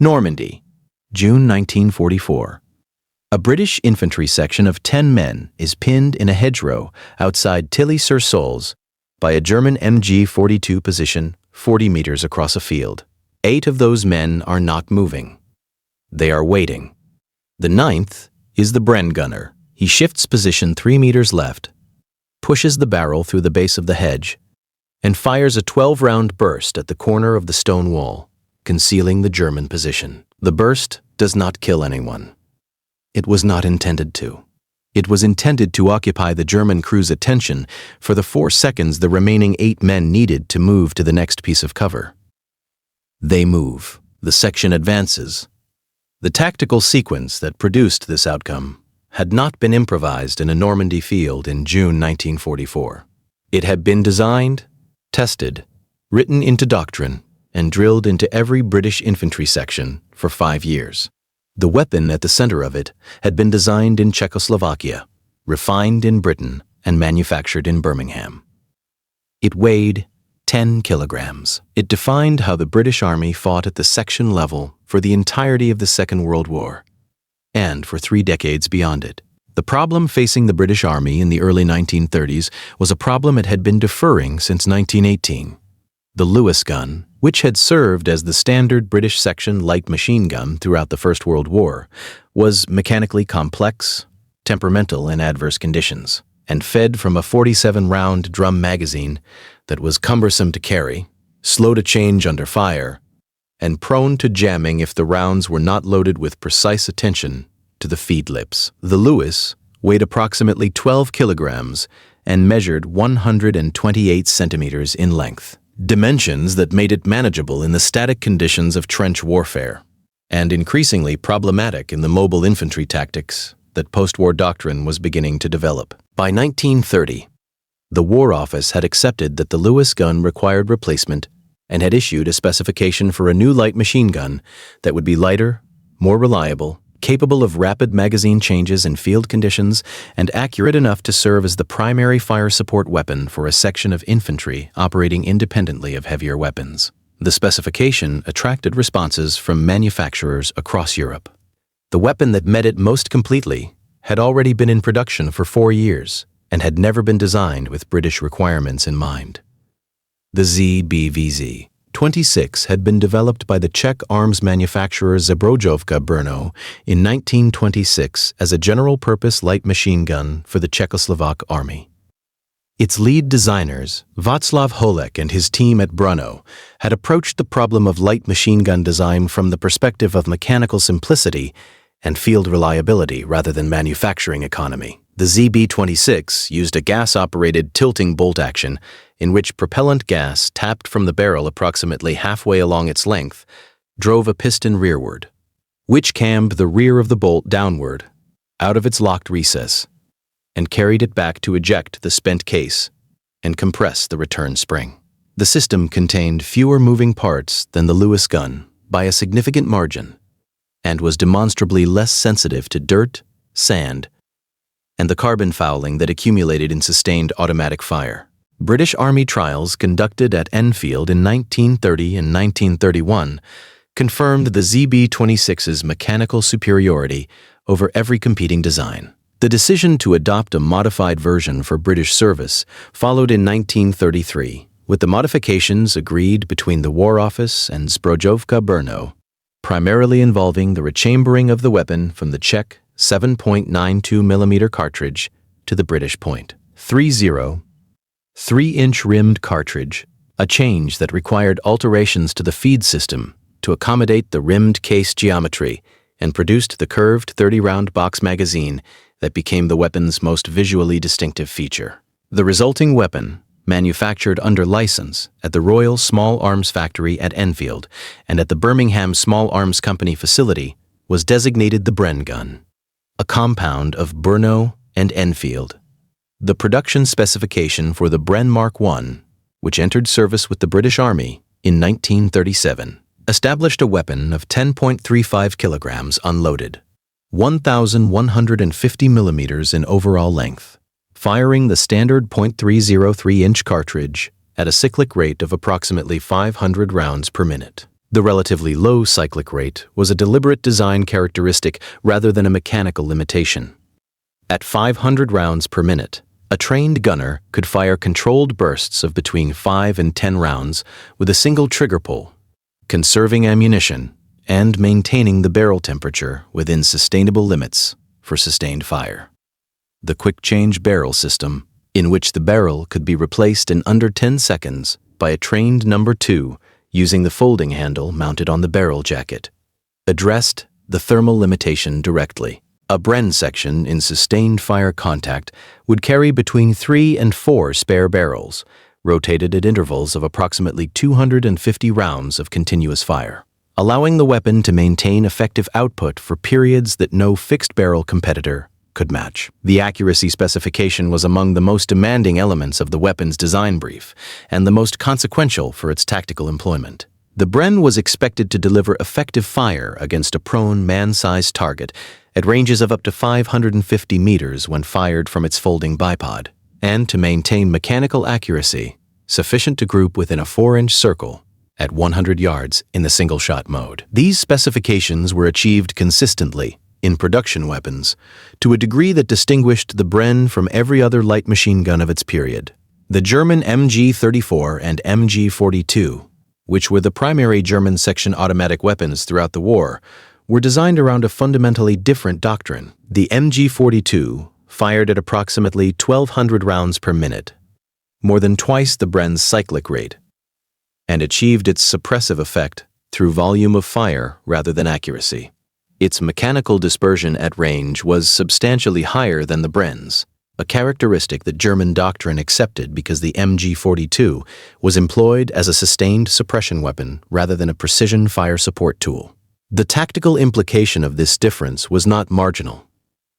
Normandy, June 1944. A British infantry section of 10 men is pinned in a hedgerow outside Tilly-sur-Seulles by a German MG-42 position 40 meters across a field. 8 of those men are not moving. They are waiting. The 9th is the Bren gunner. He shifts position 3 meters left, pushes the barrel through the base of the hedge, and fires a 12-round burst at the corner of the stone wall, concealing the German position. The burst does not kill anyone. It was not intended to. It was intended to occupy the German crew's attention for the 4 seconds the remaining 8 men needed to move to the next piece of cover. They move. The section advances. The tactical sequence that produced this outcome had not been improvised in a Normandy field in June 1944. It had been designed, tested, written into doctrine, and drilled into every British infantry section for 5 years. The weapon at the center of it had been designed in Czechoslovakia, refined in Britain, and manufactured in Birmingham. It weighed 10 kilograms. It defined how the British Army fought at the section level for the entirety of the Second World War, and for 3 decades beyond it. The problem facing the British Army in the early 1930s was a problem it had been deferring since 1918. The Lewis gun, which had served as the standard British section light machine gun throughout the First World War, was mechanically complex, temperamental in adverse conditions, and fed from a 47-round drum magazine that was cumbersome to carry, slow to change under fire, and prone to jamming if the rounds were not loaded with precise attention to the feed lips. The Lewis weighed approximately 12 kilograms and measured 128 centimeters in length, dimensions that made it manageable in the static conditions of trench warfare, and increasingly problematic in the mobile infantry tactics that post-war doctrine was beginning to develop. By 1930, the War Office had accepted that the Lewis gun required replacement and had issued a specification for a new light machine gun that would be lighter, more reliable, capable of rapid magazine changes in field conditions, and accurate enough to serve as the primary fire support weapon for a section of infantry operating independently of heavier weapons. The specification attracted responses from manufacturers across Europe. The weapon that met it most completely had already been in production for 4 years and had never been designed with British requirements in mind. The ZBVZ-26 had been developed by the Czech arms manufacturer Zbrojovka Brno in 1926 as a general-purpose light machine gun for the Czechoslovak Army. Its lead designers, Václav Holek and his team at Brno, had approached the problem of light machine gun design from the perspective of mechanical simplicity and field reliability rather than manufacturing economy. The ZB-26 used a gas-operated tilting bolt action in which propellant gas tapped from the barrel approximately halfway along its length drove a piston rearward, which cammed the rear of the bolt downward out of its locked recess and carried it back to eject the spent case and compress the return spring. The system contained fewer moving parts than the Lewis gun by a significant margin and was demonstrably less sensitive to dirt, sand, and the carbon fouling that accumulated in sustained automatic fire. British Army trials conducted at Enfield in 1930 and 1931 confirmed the ZB-26's mechanical superiority over every competing design. The decision to adopt a modified version for British service followed in 1933, with the modifications agreed between the War Office and Zbrojovka Brno, primarily involving the rechambering of the weapon from the Czech 7.92mm cartridge to the British .30 3-inch rimmed cartridge, a change that required alterations to the feed system to accommodate the rimmed case geometry and produced the curved 30-round box magazine that became the weapon's most visually distinctive feature. The resulting weapon, manufactured under license at the Royal Small Arms Factory at Enfield and at the Birmingham Small Arms Company facility, was designated the Bren gun, a compound of Brno and Enfield. The production specification for the Bren Mark I, which entered service with the British Army in 1937, established a weapon of 10.35 kilograms unloaded, 1,150 millimeters in overall length, firing the standard .303-inch cartridge at a cyclic rate of approximately 500 rounds per minute. The relatively low cyclic rate was a deliberate design characteristic rather than a mechanical limitation. At 500 rounds per minute, a trained gunner could fire controlled bursts of between 5 and 10 rounds with a single trigger pull, conserving ammunition and maintaining the barrel temperature within sustainable limits for sustained fire. The quick-change barrel system, in which the barrel could be replaced in under 10 seconds by a trained number 2 using the folding handle mounted on the barrel jacket, addressed the thermal limitation directly. A Bren section in sustained fire contact would carry between 3 and 4 spare barrels, rotated at intervals of approximately 250 rounds of continuous fire, allowing the weapon to maintain effective output for periods that no fixed-barrel competitor could match. The accuracy specification was among the most demanding elements of the weapon's design brief and the most consequential for its tactical employment. The Bren was expected to deliver effective fire against a prone man-sized target at ranges of up to 550 meters when fired from its folding bipod, and to maintain mechanical accuracy sufficient to group within a 4-inch circle at 100 yards in the single-shot mode. These specifications were achieved consistently in production weapons to a degree that distinguished the Bren from every other light machine gun of its period. The German MG-34 and MG-42, which were the primary German section automatic weapons throughout the war, were designed around a fundamentally different doctrine. The MG-42 fired at approximately 1,200 rounds per minute, more than twice the Bren's cyclic rate, and achieved its suppressive effect through volume of fire rather than accuracy. Its mechanical dispersion at range was substantially higher than the Bren's, a characteristic that German doctrine accepted because the MG-42 was employed as a sustained suppression weapon rather than a precision fire support tool. The tactical implication of this difference was not marginal.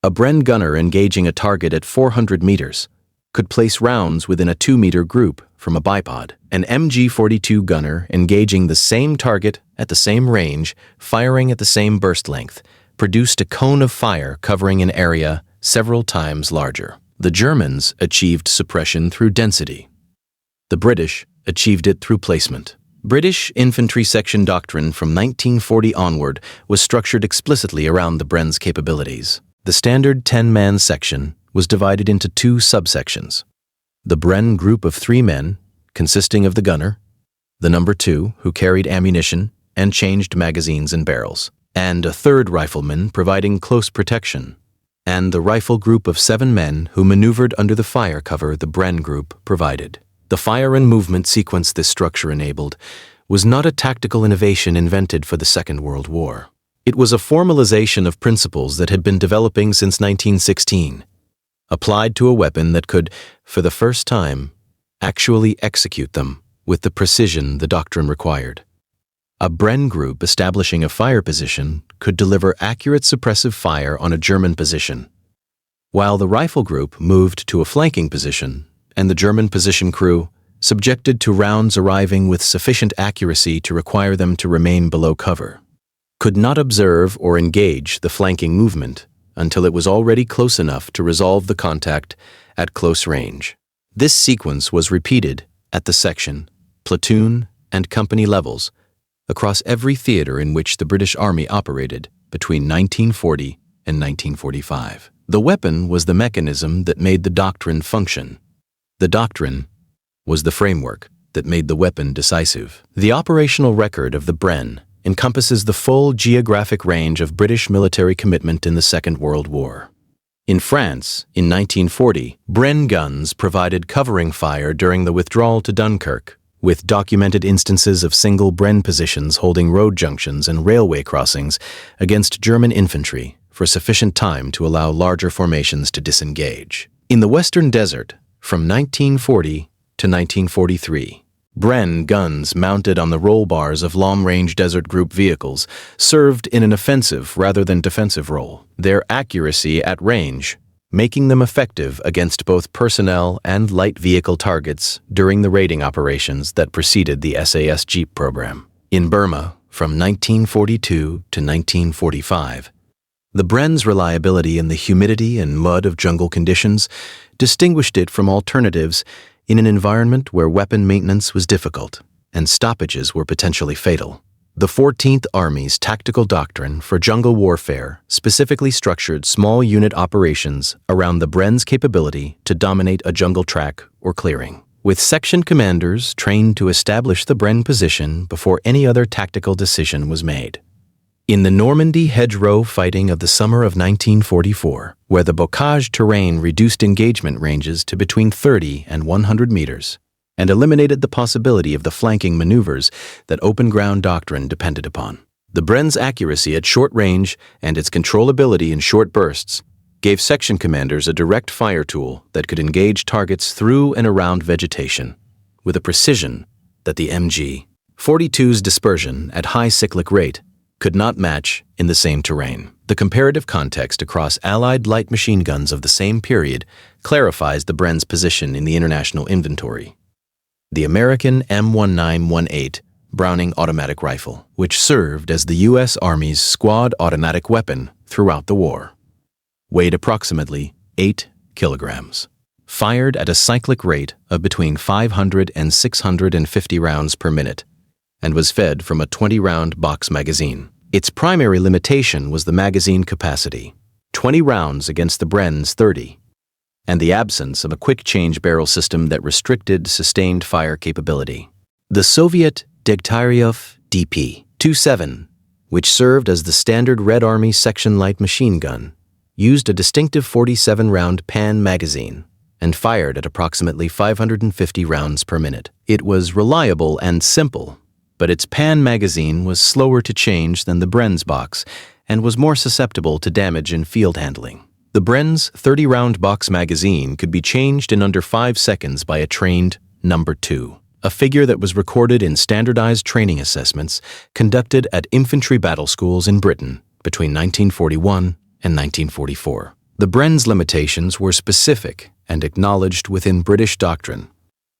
A Bren gunner engaging a target at 400 meters could place rounds within a 2-meter group from a bipod. An MG-42 gunner engaging the same target at the same range, firing at the same burst length, produced a cone of fire covering an area several times larger. The Germans achieved suppression through density. The British achieved it through placement. British infantry section doctrine from 1940 onward was structured explicitly around the Bren's capabilities. The standard 10-man section was divided into 2 subsections. The Bren group of 3 men, consisting of the gunner, the number 2, who carried ammunition and changed magazines and barrels, and a 3rd rifleman providing close protection, and the rifle group of 7 men who maneuvered under the fire cover the Bren group provided. The fire and movement sequence this structure enabled was not a tactical innovation invented for the Second World War. It was a formalization of principles that had been developing since 1916, applied to a weapon that could, for the first time, actually execute them with the precision the doctrine required. A Bren group establishing a fire position could deliver accurate suppressive fire on a German position, while the rifle group moved to a flanking position and the German position crew, subjected to rounds arriving with sufficient accuracy to require them to remain below cover, could not observe or engage the flanking movement until it was already close enough to resolve the contact at close range. This sequence was repeated at the section, platoon, and company levels across every theater in which the British Army operated between 1940 and 1945. The weapon was the mechanism that made the doctrine function. The doctrine was the framework that made the weapon decisive. The operational record of the Bren encompasses the full geographic range of British military commitment in the Second World War. In France, in 1940, Bren guns provided covering fire during the withdrawal to Dunkirk, with documented instances of single Bren positions holding road junctions and railway crossings against German infantry for sufficient time to allow larger formations to disengage. In the Western Desert, from 1940 to 1943, Bren guns mounted on the roll bars of long-range Desert Group vehicles served in an offensive rather than defensive role, their accuracy at range making them effective against both personnel and light vehicle targets during the raiding operations that preceded the SAS Jeep program. In Burma, from 1942 to 1945, the Bren's reliability in the humidity and mud of jungle conditions distinguished it from alternatives in an environment where weapon maintenance was difficult and stoppages were potentially fatal. The 14th Army's tactical doctrine for jungle warfare specifically structured small unit operations around the Bren's capability to dominate a jungle track or clearing, with section commanders trained to establish the Bren position before any other tactical decision was made. In the Normandy hedgerow fighting of the summer of 1944, where the bocage terrain reduced engagement ranges to between 30 and 100 meters, and eliminated the possibility of the flanking maneuvers that open ground doctrine depended upon. The Bren's accuracy at short range and its controllability in short bursts gave section commanders a direct fire tool that could engage targets through and around vegetation with a precision that the MG-42's dispersion at high cyclic rate could not match in the same terrain. The comparative context across Allied light machine guns of the same period clarifies the Bren's position in the international inventory. The American M1918 Browning automatic rifle, which served as the U.S. Army's squad automatic weapon throughout the war, weighed approximately 8 kilograms, fired at a cyclic rate of between 500 and 650 rounds per minute, and was fed from a 20-round box magazine. Its primary limitation was the magazine capacity, 20 rounds against the Bren's 30, and the absence of a quick-change barrel system that restricted sustained fire capability. The Soviet Degtyaryov DP-27, which served as the standard Red Army section light machine gun, used a distinctive 47-round Pan magazine and fired at approximately 550 rounds per minute. It was reliable and simple, but its Pan magazine was slower to change than the Bren's box and was more susceptible to damage in field handling. The Bren's 30-round box magazine could be changed in under 5 seconds by a trained number 2, a figure that was recorded in standardized training assessments conducted at infantry battle schools in Britain between 1941 and 1944. The Bren's limitations were specific and acknowledged within British doctrine.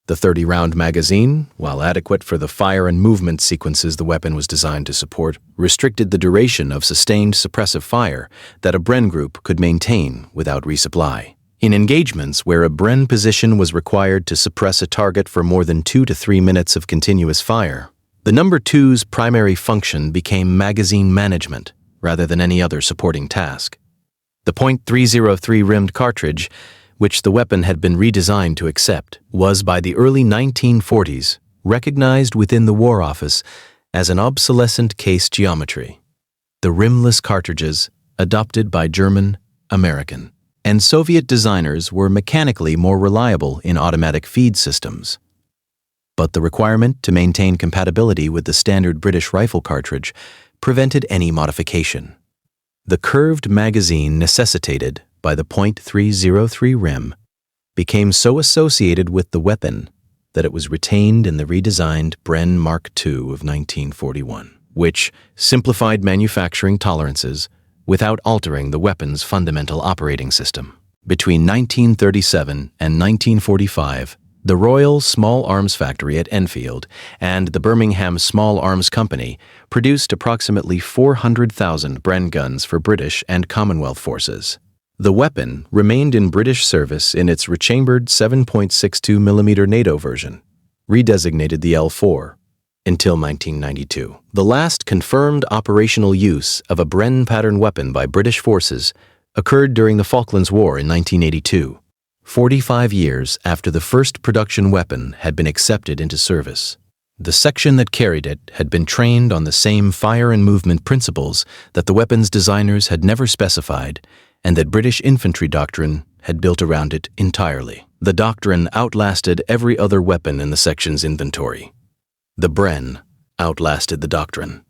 The 30-round magazine, while adequate for the fire and movement sequences the weapon was designed to support, restricted the duration of sustained suppressive fire that a Bren group could maintain without resupply. In engagements where a Bren position was required to suppress a target for more than 2 to 3 minutes of continuous fire, the number 2's primary function became magazine management rather than any other supporting task. The .303 rimmed cartridge, which the weapon had been redesigned to accept, was by the early 1940s recognized within the War Office as an obsolescent case geometry. The rimless cartridges, adopted by German, American, and Soviet designers, were mechanically more reliable in automatic feed systems. But the requirement to maintain compatibility with the standard British rifle cartridge prevented any modification. The curved magazine necessitated by the .303 rim became so associated with the weapon that it was retained in the redesigned Bren Mark II of 1941, which simplified manufacturing tolerances without altering the weapon's fundamental operating system. Between 1937 and 1945, the Royal Small Arms Factory at Enfield and the Birmingham Small Arms Company produced approximately 400,000 Bren guns for British and Commonwealth forces. The weapon remained in British service in its rechambered 7.62mm NATO version, redesignated the L4, until 1992. The last confirmed operational use of a Bren pattern weapon by British forces occurred during the Falklands War in 1982, 45 years after the first production weapon had been accepted into service. The section that carried it had been trained on the same fire and movement principles that the weapon's designers had never specified, and that British infantry doctrine had built around it entirely. The doctrine outlasted every other weapon in the section's inventory. The Bren outlasted the doctrine.